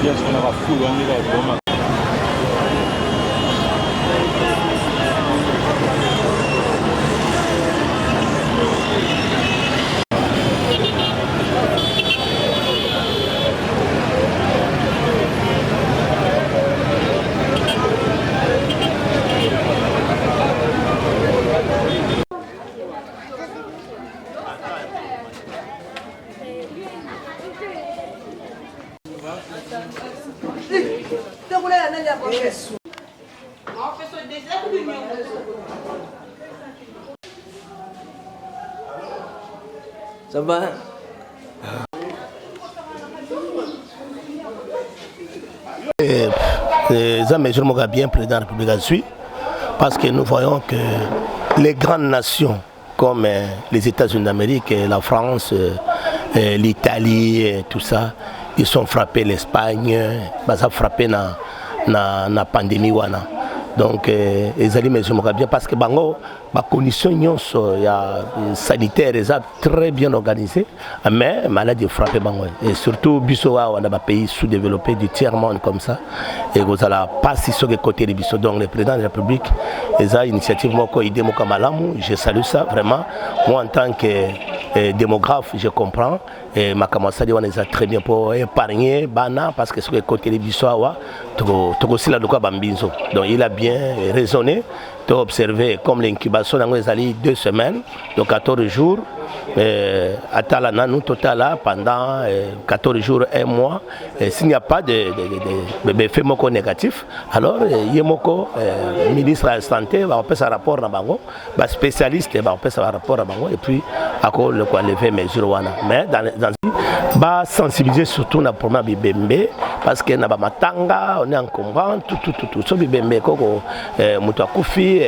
bien ce qu'on a fou on est là vraiment. Ça va? Ça mesure bien président de la République à suivre parce que nous voyons que les grandes nations comme les États-Unis d'Amérique, la France, l'Italie, tout ça, ils sont frappés, l'Espagne, ça a frappé la pandémie. Donc, ils allaient mesurer bien parce que les conditions sanitaires sont très bien organisées, mais la maladie frappe. Et surtout, on a des pays sous-développés du tiers-monde comme ça. Et vous allez passer sur le côté des Bissau. Donc, le président de la République, ils ont une initiative, je salue ça vraiment. Moi, en tant que démographe, je comprends. Et ma commencé on est très bien pour épargner Bana parce que sur le côté des Bissau, aussi la Bambinzo. Donc, il a bien raisonné. Tu as observé comme l'incubation dans les alliés 2 semaines, donc 14 jours. Nous total pendant 14 jours, 1 mois. S'il n'y a pas de effet négatif, alors il y a un ministre de la Santé va faire un rapport à Bango, un spécialiste va faire un rapport à Bango, et puis à quoi lever mesures. Mais dans sensibiliser surtout dans le problème de Bembe, parce que na matanga on est en combat, tout. So Bembe, koko, Moutakufi,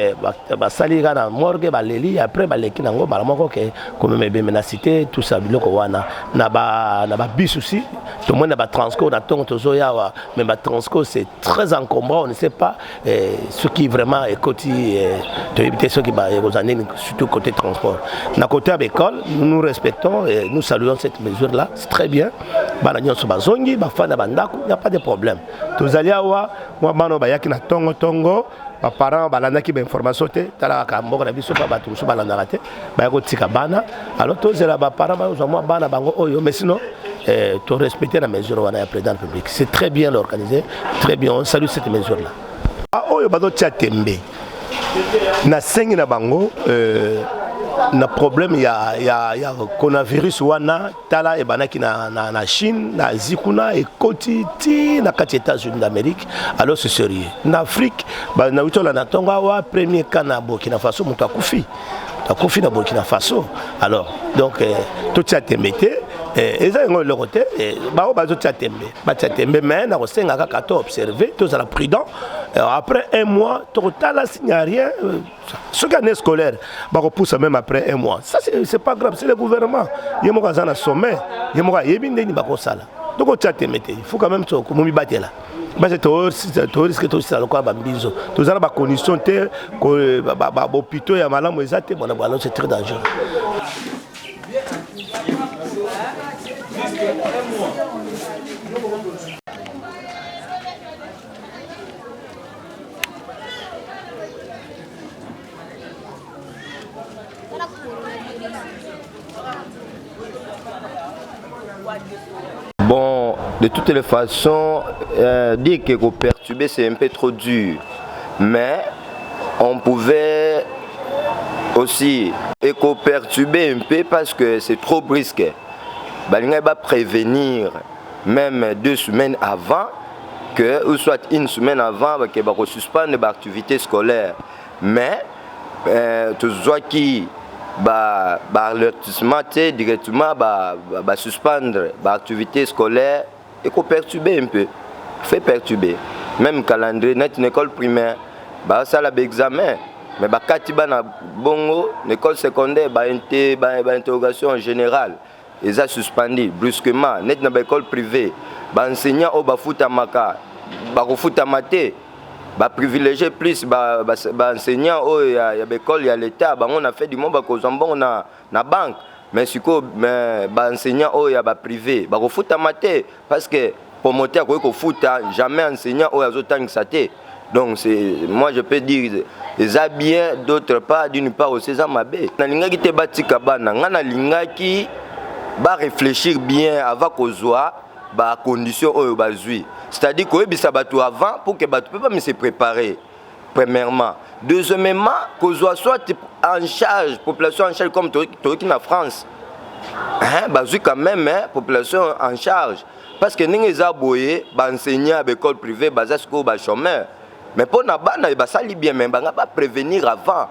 basali na morgue, baleli, après baleki nango, balamoko ke comme même la cité, tout ça, biloko wana, na ba bis aussi, tout le monde na ba transco, na tongo tozoya, mais ba transco c'est très encombrant, on ne sait pas ce qui vraiment est côté, ceux qui surtout côté transport. Na côté à l'école, nous respectons et nous saluons cette mesure-là, c'est très bien. Bananion sur bazongi, bafana bandaku, il n'y a pas de problème. Tous allez avoir, moi bano bayaki na tongo. Les parents balandaki ba information te tala ka mboko na biso ba batu so balanda te ba ko tika bana alors tous les parents ba zo bana bango oyo mais sinon tu respecter la mesure wana ya président public c'est très bien organisé très bien on salue cette mesure là oyo bazo tia tembe na sengi na bango na problème ya coronavirus wana tala ebanaki na Chine na zikuna et koti ti na kati États-Unis d'Amérique alors c'est sérieux en Afrique ba na utola na tonga wa premier cas na Burkina Faso muta kufi na Burkina Faso alors donc tout ça temete et ça le côté ba bazo tembe ba tembe mais na kosenga ka to observer tous à la prudent après 1 mois total il n'y a rien ce année scolaire ba repousse même après 1 mois ça c'est pas grave c'est le gouvernement yemo kaza na sommet yemo ka yebinde ni ba ko sala donc tu temete il faut quand même to komi batela ba c'est risque to sala ko ba mbizo to zala ba condition te ko ba hôpitaux ya malamu ezate bona balo c'est très dangereux. Bon, de toutes les façons, dire que perturber c'est un peu trop dur, mais on pouvait aussi perturber un peu parce que c'est trop brusque. Il va prévenir même 2 semaines avant que, ou soit 1 semaine avant que va suspendre l'activité scolaire. Mais tout ce qui l'avertissement directement suspendre l'activité scolaire et qu'on perturber un peu, fait perturber. Même calendrier, net une école primaire, ça l'a examen, mais quand tu vas bongo, l'école secondaire, interrogation générale, ils ont suspendu brusquement. Net une école privée, enseignant au bafuta maka, bafuta maté. Privilégier plus enseignants au l'école il y a l'état on a fait du monde bon na banque mais si enseignants au ya privé faut mater parce que promoteur ko foot jamais enseignant ou azotang saté. Donc moi je peux dire les a bien, d'autre part d'une part aussi ça mabé. Na linga ki te batika bana ngana linga ki ba réfléchir bien avant kozwa ba condition oyo bazui. C'est-à-dire que bisa batu avant pour que batu peut pas me se préparer. Premièrement, deuxièmement, kozwa soit en charge population en charge comme Toriki na France. Hein, bazui quand même population en charge parce que ninga boye ba enseignant à l'école privée bazasko ba chômeur. Mais pour na bana ba sali bien même ba prévenir avant.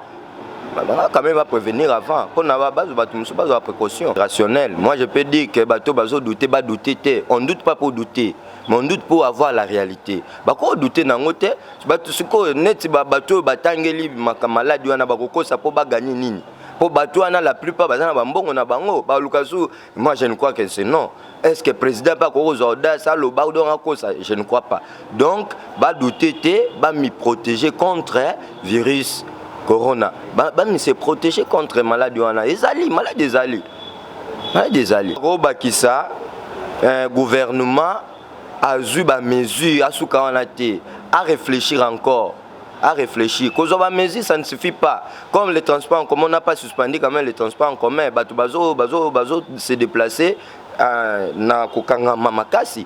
Quand même va prévenir avant. Pour na base ba précaution rationnelle. Moi je peux dire que bateau bazo douter ba douter. On doute pas pour douter, mais on doute pour avoir la réalité. Ba ko douter na ngote, bato siko net ba bateau batangeli makamala wana ba ko ça pour ba gagner nini. Pour bateau na la plupart bazana ba mbongo na bango ba lukasu. Moi je ne crois que c'est non. Est-ce que le président pas aujourd'hui ça le bas ça je ne crois pas. Donc ba douter ba me protéger contre virus corona. Ba me se protéger contre maladie wana. Ezali maladie ezali. Maladie ezali. Ko bakisa gouvernement a eu ba mesure asuka wana te à réfléchir encore. À réfléchir. Cause of mesure, ça ne suffit pas. Comme les transports en commun, on n'a pas suspendu quand même les transports en commun. Bazo se déplacer na kokanga mamakasi.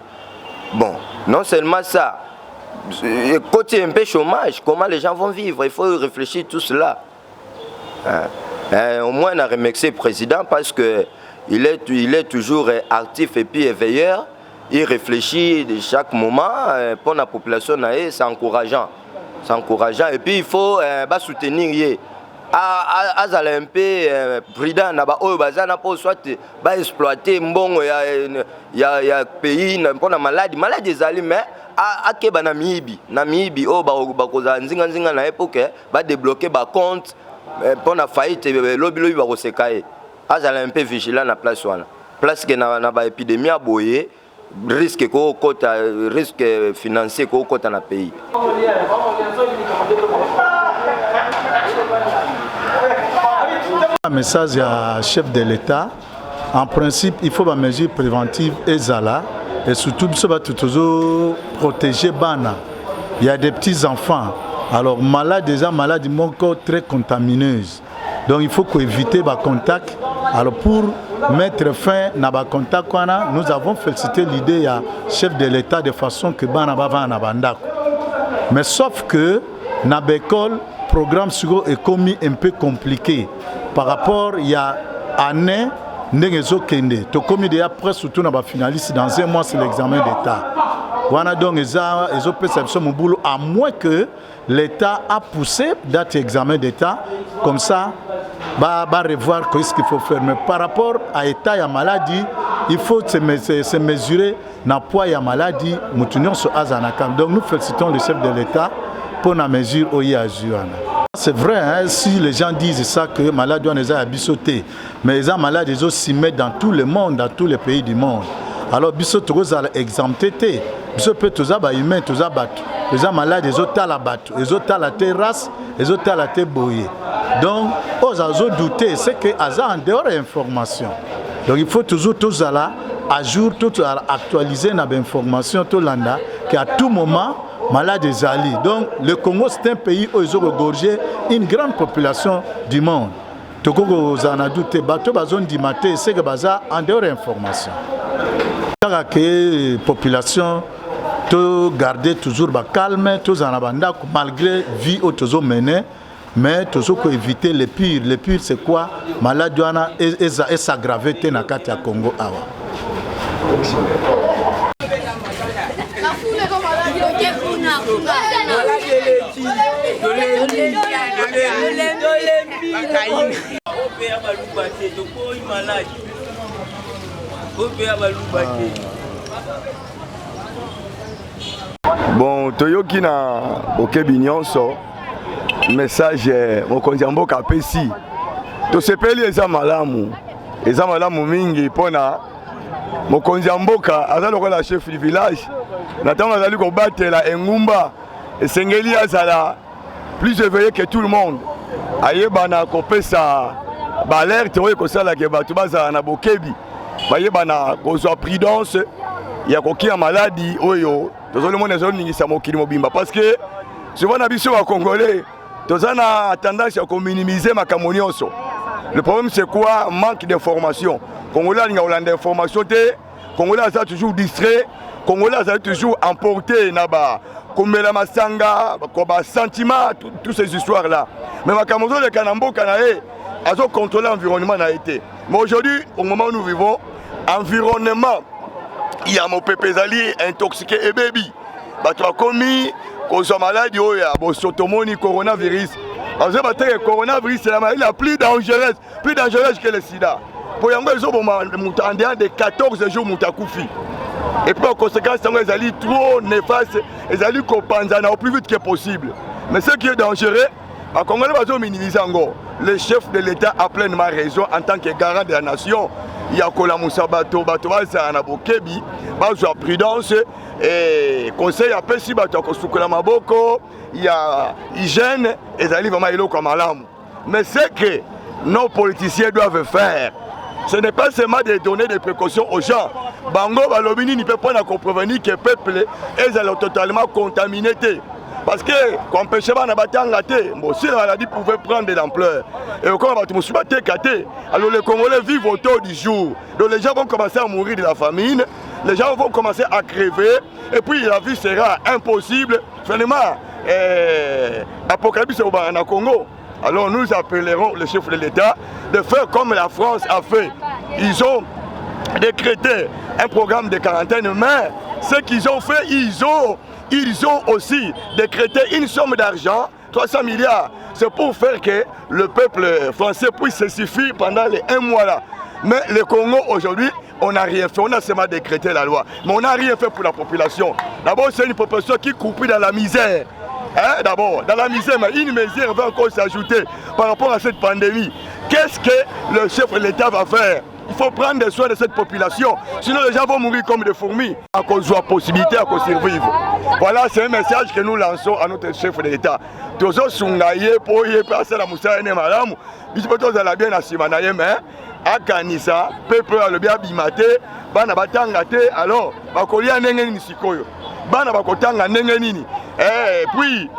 Bon, non seulement ça. Côté un peu chômage, comment les gens vont vivre? Il faut réfléchir tout cela. Au moins, on a remercié le président parce que il est toujours actif et puis veilleur. Il réfléchit de chaque moment pour la population. C'est encourageant. C'est encourageant et puis il faut soutenir azala un peu prudent na ba oyo bazana pour soit ba exploiter mbongo ya pays pour na maladie ezali mais akeba na miibi o ba koza nzinga na époque ba débloquer ba compte pour na faillite lobi ba kosekaye azala un peu vigilant na place wana place que na ba épidémie aboye risque financier ko kota na pays. Un message à chef de l'État. En principe, il faut des mesures préventives et zala et surtout toujours protéger bana. Il y a des petits enfants. Alors malades mon corps très contamineuse. Donc il faut éviter les contacts. Alors pour mettre fin à contact, nous avons félicité l'idée à chef de l'État de façon que bana bava na bandako. Mais sauf que dans l'école, le programme est commis un peu compliqué par rapport il y a année n'engezo kende. To commis déjà presque surtout na ba finaliste dans un mois c'est l'examen d'État. Voilà donc ils ont perception mon boulot à moins que l'État a poussé date examen d'État comme ça. Va revoir ce qu'il faut faire. Mais par rapport à l'état de la maladie, il faut se mesurer dans le poids de la maladie. Donc nous félicitons le chef de l'État pour la mesure au Yazuana. C'est vrai, hein, si les gens disent ça, que la maladie est abissotée, mais les malades s'y mettent dans tout le monde, dans tous les pays du monde. Alors, bissoto est exempté. Bissoto peut tous les humains, tous les battus. Les malades, ils ont la batte, ils ont la terrasse, ils ont la terre bouillée. Donc, aux azos douter, c'est que Aza en dehors d'information. Donc, il faut toujours tous à jour, tout actualiser nos informations, tout l'anda, qu'à tout moment, malade des alliés. Donc, le Congo, c'est un pays où ils ont regorgé une grande population du monde. Tout le monde a douté, bateau, bazon di maté, c'est que Baza en dehors d'information. La population, tout garder toujours calme, tous en abandon, malgré la vie où tous menée. Mais toujours pour éviter le pire. Le pire c'est quoi? Maladie et sa gravité dans le Congo. Bon, Toyoki na Okebinionso. Message mokonzi mboka pesi to sepeli eza malamu mingi pona mokonzi mboka azalo ko la chef du village natanga azali ko batela engumba esengeli azala plus éveillé que tout le monde ayebana ko pesa ba alerte oyo ko sala ke batu bazala na bokebi bayebana ko zo prudence ya kokia maladie oyo tozali mona ezolingisa mokili mobimba parce que souvent na biso ba congolais tozana tendance à minimiser makambo nyonso. Le problème c'est quoi? Manque d'information. Congolais a Hollande d'information te, Congolais a toujours distrait, Congolais a toujours emporté naba comme la masanga, comme sentiment, toutes ces histoires là. Mais makambo le kanambo kanae a contrôler l'environnement n'a été. Mais aujourd'hui, au moment où nous vivons, environnement, il y a mon pépézali intoxiqué et baby. Bah tu as commis cause maladie il y a sotomoni coronavirus. En fait, le coronavirus c'est la maladie la plus dangereuse que le sida. Pour yango ils ont en dehors de 14 jours mutakoufi. Et puis en conséquence ils allaient trop néfastes, ils allaient compenser au plus vite que possible. Mais ce qui est dangereux, en Congo ils ont minimisé encore. Le chef de l'État a pleinement raison en tant que garant de la nation. Il y a Kola Moussa Bato, Bokebi, Bazo prudence et conseil à Pessi Bato Kosukola Maboko, il y a hygiène et Zali Vamaïlo comme Alam. Mais ce que nos politiciens doivent faire, ce n'est pas seulement de donner des précautions aux gens. Bango Balobini ne peut pas prévenir que le peuple est totalement contaminé. Parce que quand on pêche pas si la maladie pouvait prendre de l'ampleur et quand alors les Congolais vivent autour du jour. Donc les gens vont commencer à mourir de la famine, les gens vont commencer à crever et puis la vie sera impossible. Finalement, l'apocalypse au Congo. Alors nous appellerons le chef de l'État de faire comme la France a fait. Ils ont décrété un programme de quarantaine, mais ce qu'ils ont fait, ils ont aussi décrété une somme d'argent, 300 milliards. C'est pour faire que le peuple français puisse se suffire pendant les 1 mois là. Mais le Congo aujourd'hui, on n'a rien fait. On a seulement décrété la loi. Mais on n'a rien fait pour la population. D'abord, c'est une population qui coupe dans la misère. Hein? D'abord, dans la misère, mais une misère va encore s'ajouter par rapport à cette pandémie. Qu'est-ce que le chef de l'État va faire? Il faut prendre des soins de cette population, sinon les gens vont mourir comme des fourmis. À cause de la possibilité à survivre. Voilà, c'est un message que nous lançons à notre chef de l'État. Tous les Sungaye, pour y passer la moussa et Malam, ils sont à la bien à Simanaye, mais à Kanissa, peuple a le bien bimaté, bana batangate, alors, bakolia nengeni sikoyo, bana bakotanga nengeni. Et puis,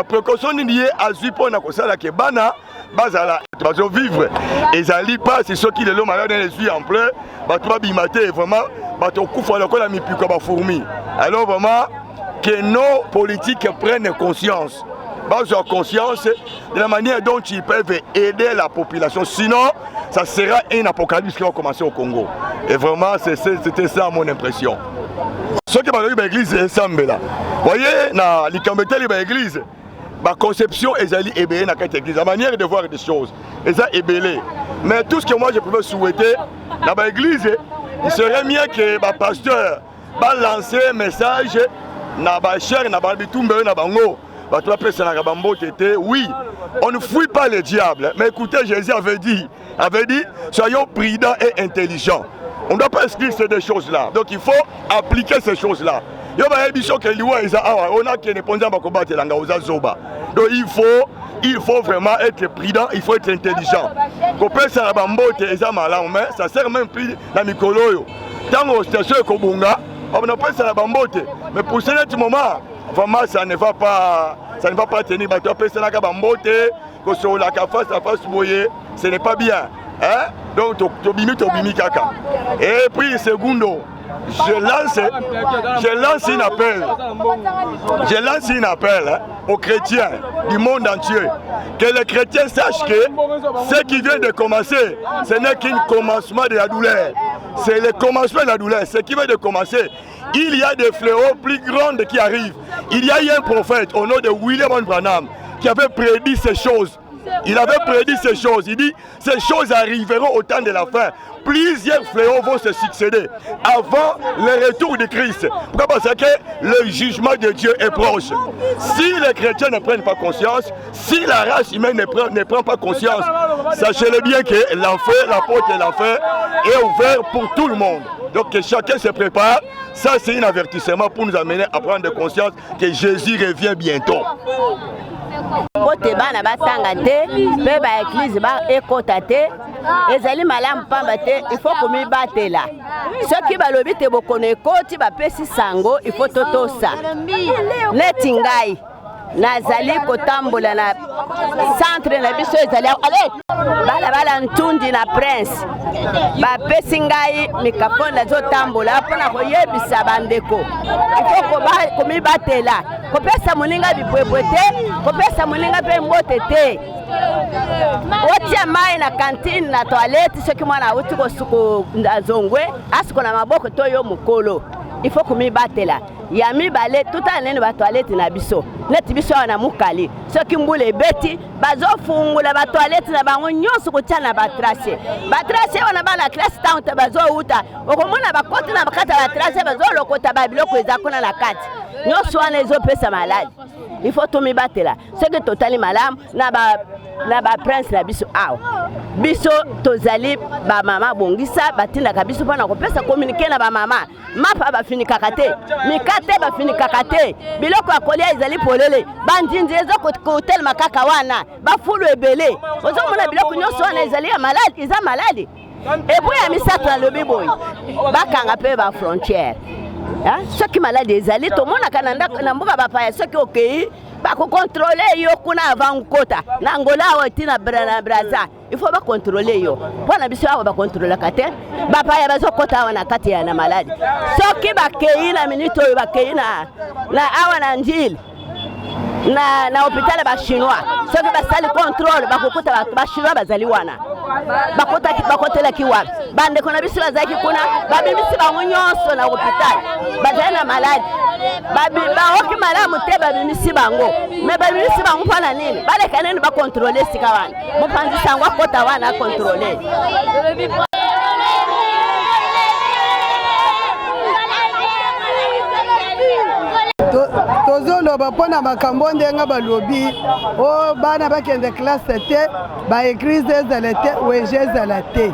précaution liée à Zupo na kosala ke bana. Bazala, bazo vivre et zali pas c'est ceux qui le malade les yeux en pleurs, bato bimaté vraiment bato kufa lokola mipiko ba fourmi. Alors vraiment que nos politiques prennent conscience. Bazo conscience de la manière dont ils peuvent aider la population, sinon ça sera une apocalypse qui va commencer au Congo. Et vraiment c'était ça mon impression. Ceux qui parlent de l'église c'est Sambela. Voyez na likambete l'église. Ma conception est ébélée dans cette église, la manière de voir des choses est ébélée. Mais tout ce que moi je pouvais souhaiter dans l'église, il serait mieux que le pasteur lance un message dans la chair, dans la bitumbe, dans la bango. Oui, on ne fuit pas le diable. Mais écoutez, Jésus avait dit, soyons prudents et intelligents. On ne doit pas inscrire ces deux choses-là. Donc il faut appliquer ces choses-là. Donc il faut vraiment être prudent, il faut être intelligent. Ça sert même plus dans Mikoloyo. Tant que station Kobunga, on n'a pas ça mais pour ce moment, vraiment ça ne va pas tenir. Ce n'est pas bien. Hein? Donc Tobimi Kaka. Et puis secondo. Je lance un appel aux chrétiens du monde entier. Que les chrétiens sachent que ce qui vient de commencer, ce n'est qu'un commencement de la douleur. C'est le commencement de la douleur. Ce qui vient de commencer, il y a des fléaux plus grands qui arrivent. Il y a eu un prophète au nom de William Branham qui avait prédit ces choses. Il avait prédit ces choses. Il dit, ces choses arriveront au temps de la fin. Plusieurs fléaux vont se succéder avant le retour de Christ. Pourquoi? Parce que le jugement de Dieu est proche. Si les chrétiens ne prennent pas conscience, si la race humaine ne prend pas conscience, sachez-le bien que l'enfer, la porte de l'enfer est ouverte pour tout le monde. Donc que chacun se prépare. Ça c'est un avertissement pour nous amener à prendre conscience que Jésus revient bientôt. Pote bana batanga te, pe ba église ba ekota te, ezali malamu pamba te, il faut komi batela. Ceux qui balobi te bokono ekoti ba pesi sango, il faut totosa. Neti ngai nazali kotambola na centre na biso ezali allez bala ntundi na prince ba pesi ngai mikafone nazo tambola pona koyebisa bandeko ifoko ba komi batela kopesa moninga bipwepwe te kopesa moninga pe mbote te otia mai na kantine na toilette soki mwana uti kosuko ndazongwe asiko na maboko to yo mukolo ifoko komi batela ya mibale tuta nene ba toilette na biso neti biso na mukali soki mbule beti bazofungula ba toilette na bango nyonso kotia na batrace wana bana classe tante bazo uta okomona bakoti na bakata ba trace bazo lokota ba biloko ezakona na kati nyonso wana ezopesa maladi il faut to mibatela soki totali malamu na ba prince na biso awa biso tozali ba mama bongisa batinda kabiso pona kopesa communiquer na ba mama mapa ba finika kate mikate ba finika kate biloko akolia ezali polele bandinzi ezo kotel makaka wana ba fulu ebele ozo mona biloko nyonso wana ezali ya maladi eza maladi epo ya misato na lobi boy bakanga pe ba frontière soki maladi ezali tomona kananda na mboka bapaya soki okei bako contrôler yo kuna avant kota na Angola otina na Brazza il faut ba contrôler yo pona biso awa ba contrôler kate bapaya bazo kota wana kati ya na maladi soki bakei na minute yo bakei na awa na njili na hôpital ba chinois soki basali contrôle bakokuta ba chinois bazali wana bakotela kiwa bande kona biso bazaki kuna babimisi bango nyonso na hôpital bazali na maladi baoki malamu te babimisi bango me babimisi bango mpona nini baleka nini bakontrole sika wana mopanzi sango akota wana akontrole tozoloba mpona makambo ndenga balobi o bana bakende classe te ba église ezala te wenge ezala te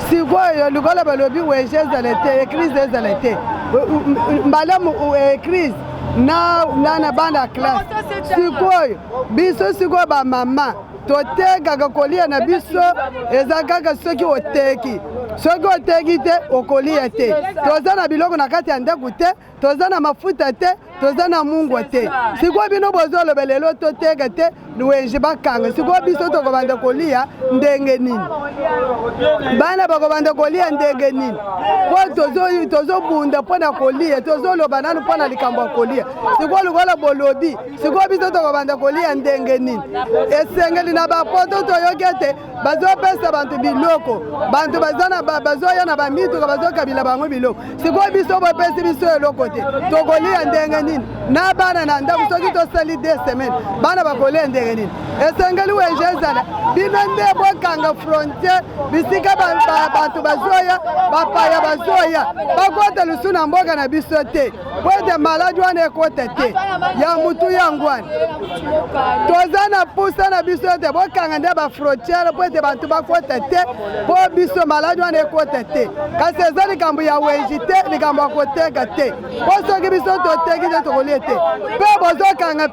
sikoyo likola balobi wenge ezala te église ezala te mbalamu église na bana classe sikoyo biso sikoyo bamama totekaka kolia na biso eza kaka soki oteki te okolia te toza na biloko na kati ya ndako te toza na mafuta te toza na mungwa te sikoyo bino bozoloba lelo toteka te wenje bakanga sikoyo biso tokobanda kolia ndenge nini bana bakobanda kolia ndenge nini po tozobunda mpona kolia tozoloba nanu mpona likambo ya kolia sikoyo likola bolobi sikoyo biso tokobanda kolia ndenge nini esengeli na bapoto toyoki ete bazopesa bantu biloko bantu bazoya na bamituka bazokabila bango biloko sikoyo biso bopesi biso eloko te tokolia ndenge nini na bana na ndako soki tosali 2 semaines bana bakolia ndenge nini esengeli wenje ezala bino nde bokanga frontiere bisika bantu bazoya bapaya bazoya bakota lusu na mboka na biso te po ete maladi wana ekota te ya mutu yangu wana toza na pusa na biso ete bokanga nde bafrontiere po ete bantu bakota te po biso maladi wana ekota te kasi eza likambo ya wenji te likambo ya koteka te po soki biso toteki te tokolie te mpe bozokanga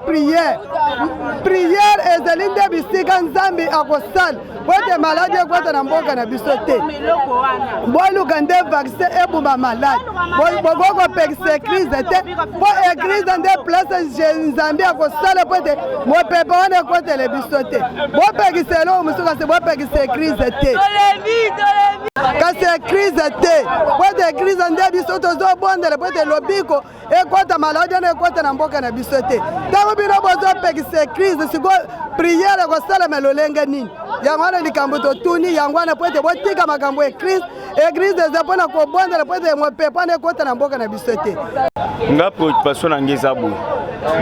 priere ezali nde bisika nzambe akosala po ete maladi ekota na mboka na biso te boluka nde vaccin ebumba maladi bokokopekisa eglize te po eglize nde place nzambe akosala po ete mopepe wana ekotele biso te bopekisa eloko mosusu kasi bopekisa eglize te kasi eglize te po ete eglize nde biso tozobondela po ete lobiko ekota maladi wana ekota na mboka na biso te ntango bino bozopekisa eglize sikoyo priere ekosalama lolenge nini yango wana likambo totuni yango wana po ete botika makambo eglise eza mpona kobondela po ete mopepe wana ekota na mboka na biso te nga préoccupation na ngai eza boye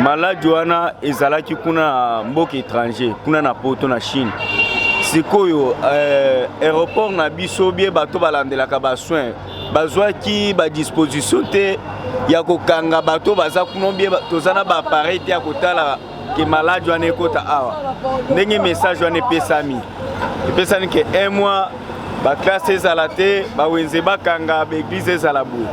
maladi wana ezalaki kuna mboka étranger kuna na poto na Chine sikoyo aéroport na biso bie bato balandelaka basoin bazwaki badisposition te ya kokanga bato baza kuna bie toza na baappareil te ya kotala ke maladi wana ekota awa ndenge message wana epesami ke 1 mois baklasse ezala te bawenze bakanga baeglize ezala boye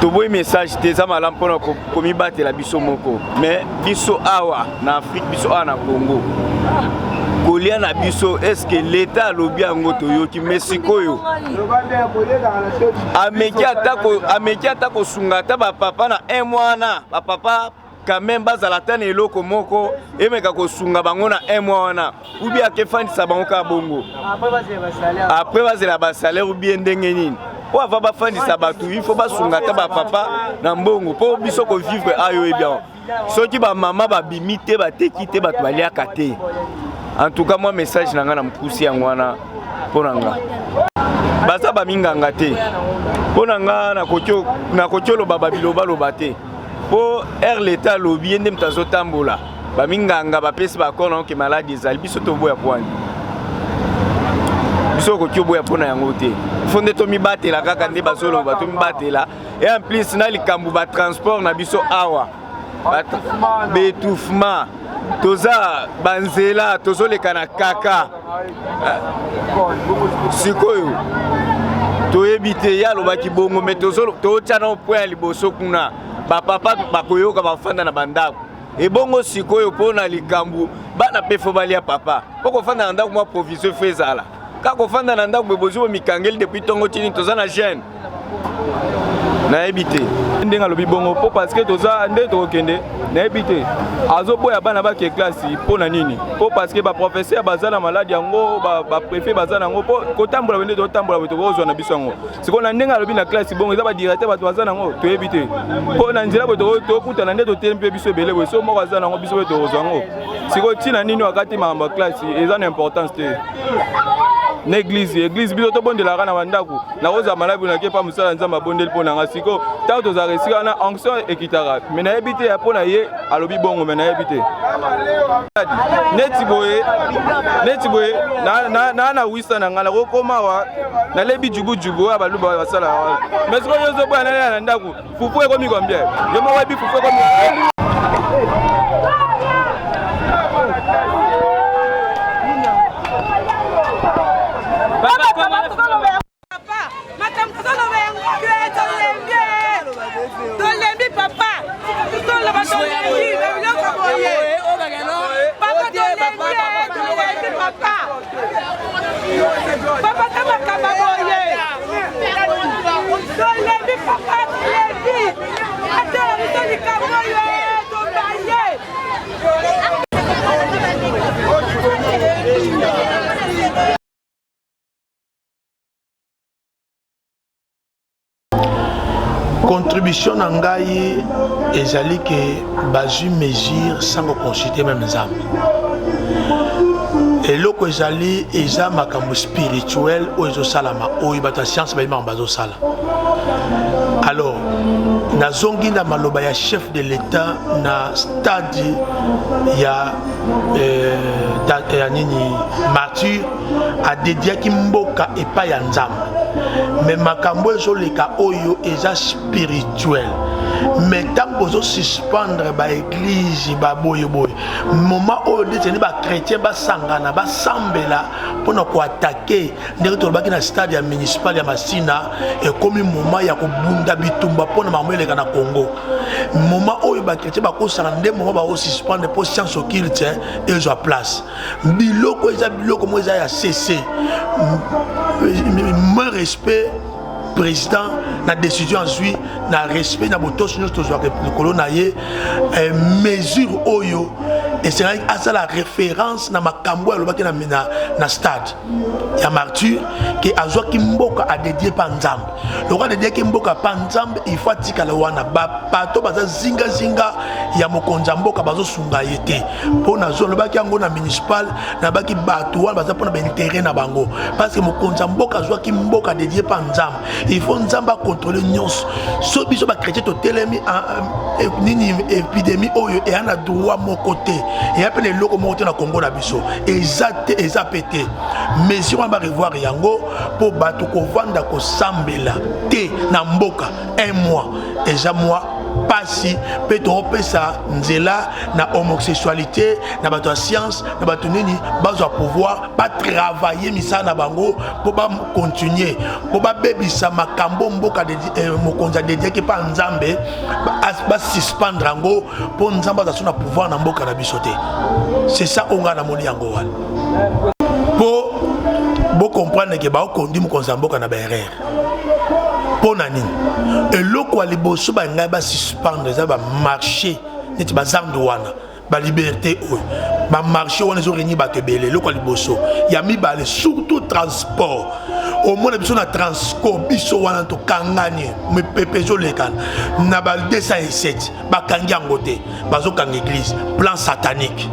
toboyi message te eza malamu mpona komibatela biso moko mais biso awa na Afrique biso awa na Congo kolia na biso est-ce que l'état alobi yango toyoki mais sikoyo ameki ata kosunga ata bapapa na 1 mois na bapapa quand même bazala tana eloko moko emeka kosunga bango na 1 mois wana ou bien akefandisa bango ka bongo après bazela basalaire ou bien ndenge nini po ava bafandisa bato il faut basunga ata bapapa na mbongo po biso ko vivre ayo e bien soki ba mama babimi te bateki te bato baliaka te. En tout cas moi message nanga na mpusi yango wana pona nga baza ba minganga te pona nga na kotiolo baba biloba loba te po l'état lobi ndem tazo tambola ba minganga ba pesi ba kono ke maladi ezali biso to boya kwani biso ko tio boya pona yango te fonde to mi batela kaka nde bazolo ba to mi batela et en plus na likambu ba transport na biso awa bétouffement toza banzela tozoleka na kaka sikoyo toyebite ya lobaki bongo mais tootya na point ya liboso kuna bapapa bakoyoka bafanda na bandako ebongo sikoyo mpona likambu bana pe fo balia papa po kofanda na ndako mwa provision fo ezala kaka kofanda na ndako bozwi bomikangeli depuis ntongo tini toza na jeune nayebi te ndenge alobi bongo po parce que toza nde tokokende nayebi te azoboya bana bake classe mpona nini po parce que baprofesseur baza na maladi yango bapréfet baza nango po kotambola bende totambola boye tokozwa na biso yango sikoyo na ndenge alobi na classe bongo eza badirecteur bato baza nango toyebi te mpo na nzela boye tokutana nde toteli mpe biso ebele boye so moko aza nango biso boye tokozwa yango sikoyo ntina nini wakati makambo ya classe eza na importance te na église biso tobondelaka na bandako nakozala malabi nake pa mosala nzambe abondeli mpo na nga sikoyo ntango tozalaka esika na onction ekitaka me nayebi te mpo na ye alobi bongo me nayebi te neti boye na wisa na nga nakokoma awa nalebi jubujubu oyo baluba basala awa me sikoyo yo ozoboya nalela na ndako fufu ekomi combien yo moko yebi fufu ekomi contribution na ngai ezali ke bazwi mesure sans consulter même nzambe eloko ezali eza makambo spirituel oyo ezosalama oyo bato ya science bayimaka bazosala. Alors nazongi na maloba ya chef de l'état na stade ya nini martyr adediaki mboka epai ya nzambe mais makambo ezoleka oyo eza spirituel mais ntango ozosuspendre baeglise baboyeboye moment oyo ndeteni bachrétien basangana basambela mpona koatake ndenge tolobaki na stade ya municipal ya Masina ekomi moment ya kobunda bitumba mpona makambo eleka na Congo. Moment oyo bachrétien bakosanga nde moment baosuspendre mpo science occulte ezwa place biloko eza biloko mo eza ya cc me respect président na décision azwi na respect na botosi nyonso tozwaka likolo na ye mesure oyo esengaki asala référence na makambo alobaki na stade ya martyr ke azwaki mboka adedie pa nzambe loko adediaki mboka pa nzambe ifo atikala wana bato baza zingazinga ya mokonzi ya mboka bazosunga ye te mpo nazwa lobaki yango na municipal nabaki bato wana baza mpona baintere na bango parce que mokonzi ya mboka azwaki mboka adedie pa nzambe ifo nzambe akontrole nyonso so biso bakrétien totelemi nini épidémie oyo eya na droit moko te eya mpe na eloko moko te na Congo na biso eza te eza pe te mesure wana barevoir yango mpo bato kovanda kosambela te na mboka un mois eza mois pasi pe to pesa nzela na homosexualité na bato ya science na bato nini bazo pouvoir pas travailler misala na bango pour ba continuer pour ba bebisa makambo mboka de mokonza dédié ki pa nzambe ba suspendre ngo pour nzamba za sona pouvoir na mboka na biso te. C'est ça on a na moni yango wana pour bo comprendre que ba kondi mokonza mboka na ba erreur pour nani et loko ali boso ba ngai ba suspendre za ba marché neti ba zamdo wana ba liberté ba marché wana zo reni ba tebele loko ali boso ya mi ba le surtout transport au moins biso na transport biso wana to kangani me pepezo lekana na ba 207 ba kangi ngote bazo kanga église plan satanique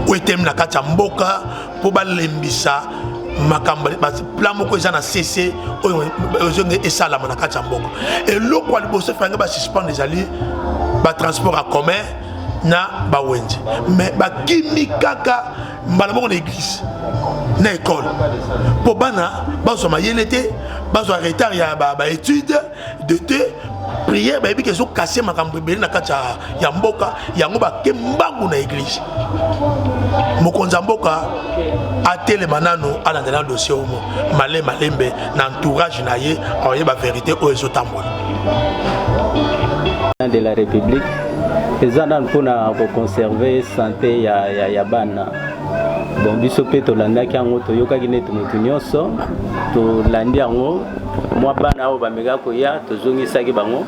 oetem na kati ya mboka po ba lembisa makamba plan moko eza na cc oyo esala na kati ya mboka eloko ali boso fanga ba suspendre ezali ba transport en commun na ba wenje mais ba kimi kaka mbala moko na église na école po bana bazo mayelete bazo retard ya ba étude de te prière ba ebi zo casser makambo beli na kati ya mboka yango ba kembangu na église mokonza mboka atele manano ala ndana dossier omo malembe na entourage na ye aye ba vérité o ezotambola de la République ezana mpona ko conserver santé ya bana bon biso pe to landa kango to yoka kine to mutu nyonso to landi yango mwa bana o bamega ko ya to zongisa ki bango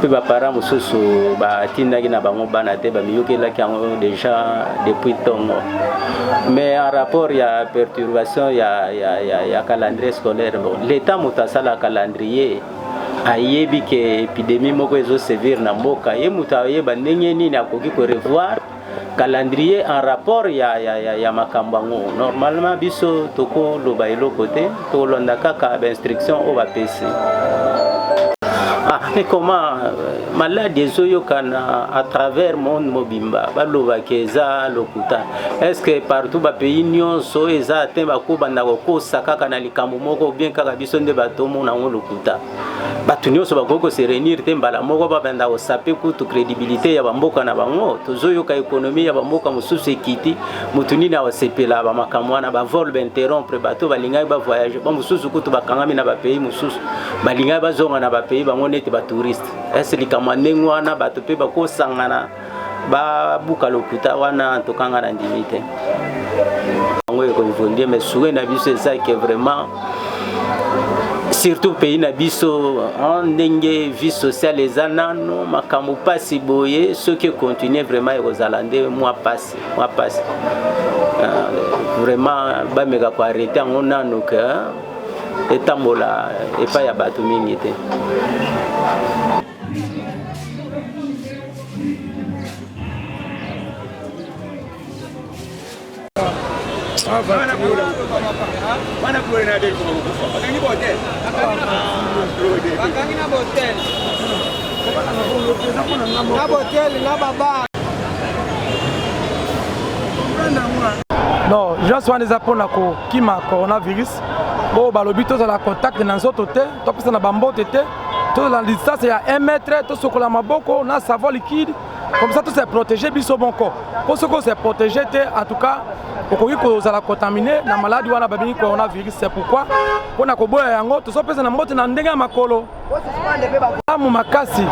pe ba para mususu ba tinda ki na bango bana te ba miyokela kango déjà depuis tongo mais en rapport ya perturbation ya calendrier scolaire bon l'état mutasala calendrier ayebi ke épidémie moko ezo sévir na mboka ye mutaye ba ndenge nini akoki ko revoir calendrier en rapport ya makambango normalement biso toko loba eloko te to londa kaka ba instruction o ba PC mais comment maladie zoyo kana à travers monde mobimba baloba keza lokuta est-ce que partout ba pays nyonso eza atteint ba ko banda ko saka kana likambo moko bien kaka biso nde batomo na lokuta batu nyonso bakoko se réunir te mbala moko ba banda ko sape kutu crédibilité ya bamboka na bango tozoyo ka économie ya bamboka mususu ekiti mutuni na wasepela ba makamwana ba vol ba interrompre bato balinga ba voyage ba mususu kutu bakangami na ba pays mususu balinga ba zonga na ba pays bango nete ba touriste est-ce likamandengwa wana bato pe bako sangana ba buka lokuta wana tokanga na ndimite ngoye ko vondie mais soué na biso ça que vraiment surtout pays na biso en ndenge vie sociale les anano makambo pasi boye ceux qui continuent vraiment aux Zalande moi passe vraiment ba mega ko arrêter en nano que etambola et pas ya bato mingi te. Non, je suis des apôtres qui m'a coronavirus. Bon, balobi tous à la contact dans notre hôtel, tout ça na bambo tété, tout la distance il y a 1 mètre, tout ce que la maboko, on a savon liquide, comme ça tout c'est protégé biso bon corps. Pour ce que c'est protégé, en tout cas, pour que vous allez contaminer la maladie ou la babini coronavirus, c'est pourquoi on a koboya yango, tout ça pèse na mbote na ndenga makolo. Amu makasi,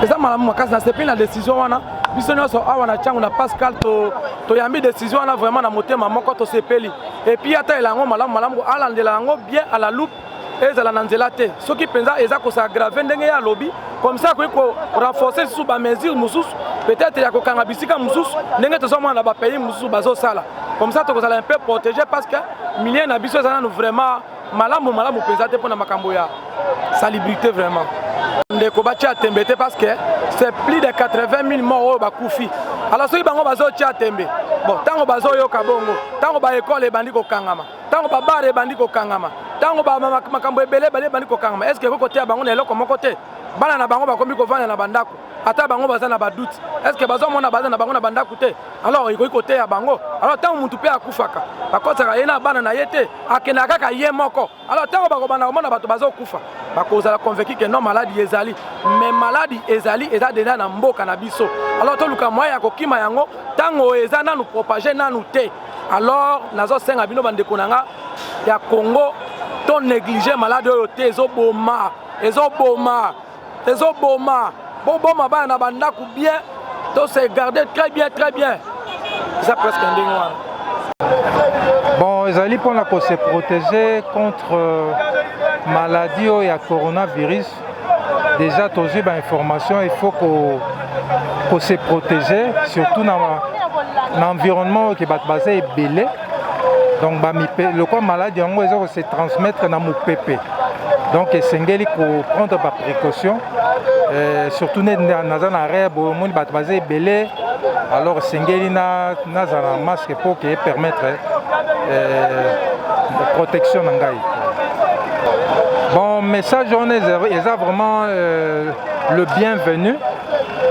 eza malamu makasi na c'est la décision wana. Biso nyonso awa na changu na Pascal to yambi décision wana vraiment na motema moko to sepeli. Et puis ata elango malamu alandela yango bien à la loupe ezala na nzela te. Soki penza eza ko s'aggraver ndenge ya lobby comme ça ko renforcer sous ba mesure mususu peut-être ya ko kanga bisika mususu ndenge to soma na ba pays mususu bazo sala. Comme ça to ko sala un peu protéger parce que milliers na biso ezana vraiment malamu penza te pona makambo ya salubrité vraiment. Ndeko bacha tembete parce que c'est plus de 80 000 morts au Bakoufi. Alors ceux qui bango bazo tia tembe. Bon, tango bazo yoka bongo, tango ba école bandi ko kangama, tango ba bar bandi ko kangama, tango ba makambo ebele bandi ko kangama. Est-ce que ko côté bango na eloko moko te? Bana na bango ba kombi ko vanda na bandako. Ata bango baza na ba doute. Est-ce que bazo mona baza na bango na bandako te? Alors il ko côté ya bango. Alors tango mutu pe akufaka. Bakotaka yena bana na yete, akena kaka ye moko. Alors tango ba ko bana mona bato bazo kufa. bakozala convaincu que non maladie ezali mais maladie ezali eza déjà na mboka na biso alors toluka moyen ya kokima yango ntango eza nanu propage nanu te alors nazosenga bino bandeko na nga ya Congo to négliger malade oyo te ezoboma boboma bana na bandako bien to se garder très bien ça presque ndenge wana. Bon, ezali pour se protéger contre maladie ou ya coronavirus. Déjà, tous les informations, il faut qu'on se protège, surtout dans l'environnement qui est basé belé. Donc, le cas maladie, on va se transmettre dans mon pépé. Donc, il faut prendre par précaution, surtout dans les arrêts, on va basé belé. Alors, il y a un masque pour permettre la protection. Bon, message, on est vraiment le bienvenu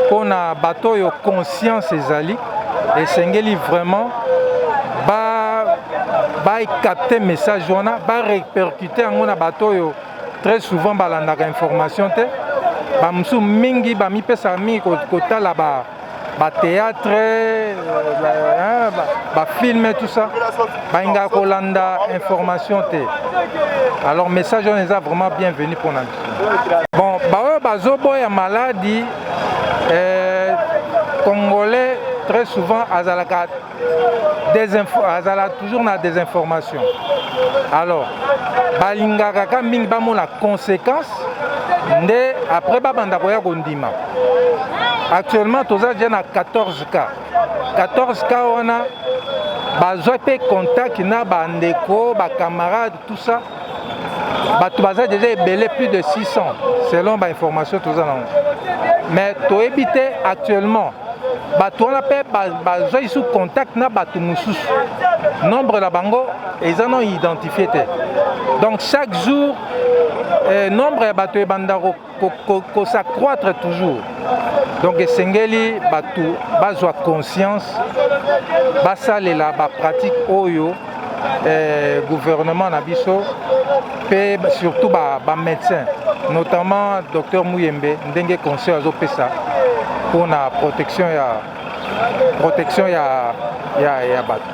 pour un bateau de conscience et c'est vraiment capter le message, répercuter un bateau très souvent dans l'information. Mingi ba mi pesa mi kota là-bas. Théâtre, film et tout ça, Bainga Kolanda, information. Alors, message, on est vraiment bienvenu pour nous. Bon, Bazobo est maladie, Congolais, très souvent, toujours dans des informations. Alors, Balinga Kaka Ming Bamo la conséquence, après Babandakoya Gondima. Actuellement, tous les gens ont 14 cas. 14 cas, on a des contacts, des camarades, tout ça. Tout ça déjà belé plus de 600, selon l'information. Mais tu évites actuellement, tu as sous contact, nombre de bango, ils en ont identifié. Donc chaque jour, nombre de bateaux bandaro s'accroître toujours. Donc Sengeli batu bazwa conscience basale la pratique oyo gouvernement na biso pe surtout ba médecins notamment docteur Mouyembe ndenge conseil azopesa pour la protection ya batu.